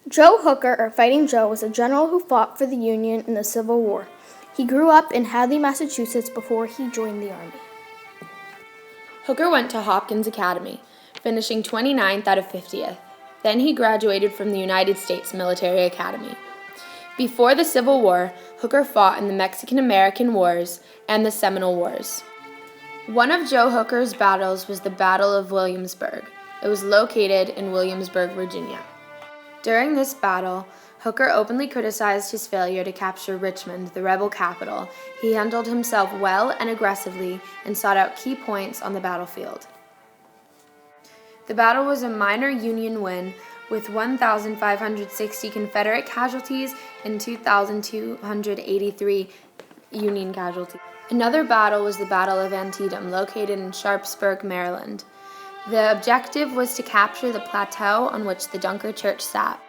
Joe Hooker, or Fighting Joe, was a general who fought for the Union in the Civil War. He grew up in Hadley, Massachusetts before he joined the Army. Hooker went to Hopkins Academy, finishing 29th out of 50th. Then he graduated from the United States Military Academy. Before the Civil War, Hooker fought in the Mexican-American Wars and the Seminole Wars. One of Joe Hooker's battles was the Battle of Williamsburg. It was located in Williamsburg, Virginia. During this battle, Hooker openly criticized his failure to capture Richmond, the rebel capital. He handled himself well and aggressively and sought out key points on the battlefield. The battle was a minor Union win with 1,560 Confederate casualties and 2,283 Union casualties. Another battle was the Battle of Antietam, located in Sharpsburg, Maryland. The objective was to capture the plateau on which the Dunker Church sat.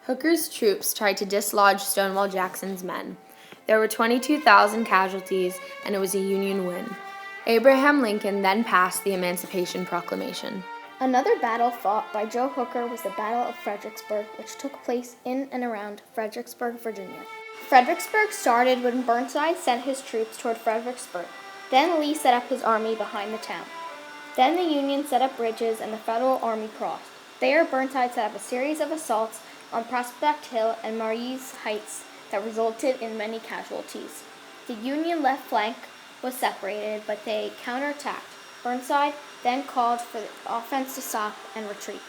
Hooker's troops tried to dislodge Stonewall Jackson's men. There were 22,000 casualties, and it was a Union win. Abraham Lincoln then passed the Emancipation Proclamation. Another battle fought by Joe Hooker was the Battle of Fredericksburg, which took place in and around Fredericksburg, Virginia. Fredericksburg started when Burnside sent his troops toward Fredericksburg. Then Lee set up his army behind the town. Then the Union set up bridges and the Federal Army crossed. There, Burnside set up a series of assaults on Prospect Hill and Marye's Heights that resulted in many casualties. The Union left flank was separated, but they counterattacked. Burnside then called for the offense to stop and retreat.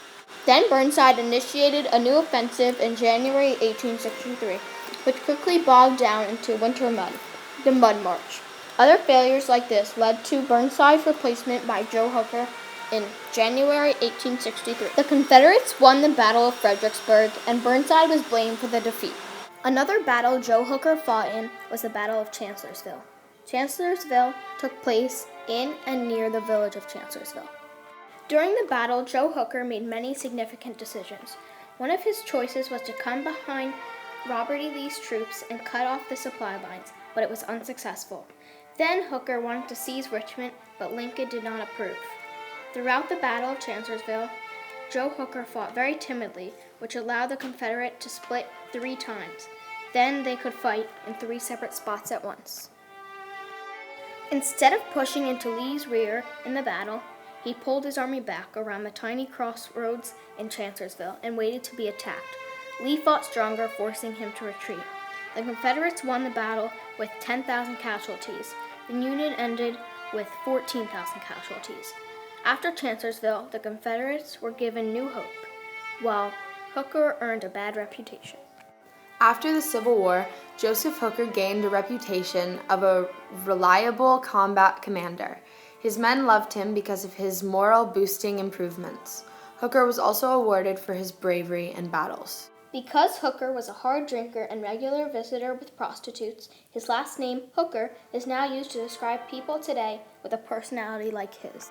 Then Burnside initiated a new offensive in January 1863, which quickly bogged down into winter mud, the Mud March. Other failures like this led to Burnside's replacement by Joe Hooker in January 1863. The Confederates won the Battle of Fredericksburg, and Burnside was blamed for the defeat. Another battle Joe Hooker fought in was the Battle of Chancellorsville. Chancellorsville took place in and near the village of Chancellorsville. During the battle, Joe Hooker made many significant decisions. One of his choices was to come behind Robert E. Lee's troops and cut off the supply lines, but it was unsuccessful. Then Hooker wanted to seize Richmond, but Lincoln did not approve. Throughout the Battle of Chancellorsville, Joe Hooker fought very timidly, which allowed the Confederates to split 3 times. Then they could fight in 3 separate spots at once. Instead of pushing into Lee's rear in the battle, he pulled his army back around the tiny crossroads in Chancellorsville and waited to be attacked. Lee fought stronger, forcing him to retreat. The Confederates won the battle with 10,000 casualties. The Union ended with 14,000 casualties. After Chancellorsville, the Confederates were given new hope, while Hooker earned a bad reputation. After the Civil War, Joseph Hooker gained a reputation of a reliable combat commander. His men loved him because of his morale-boosting improvements. Hooker was also awarded for his bravery in battles. Because Hooker was a hard drinker and regular visitor with prostitutes, his last name, Hooker, is now used to describe people today with a personality like his.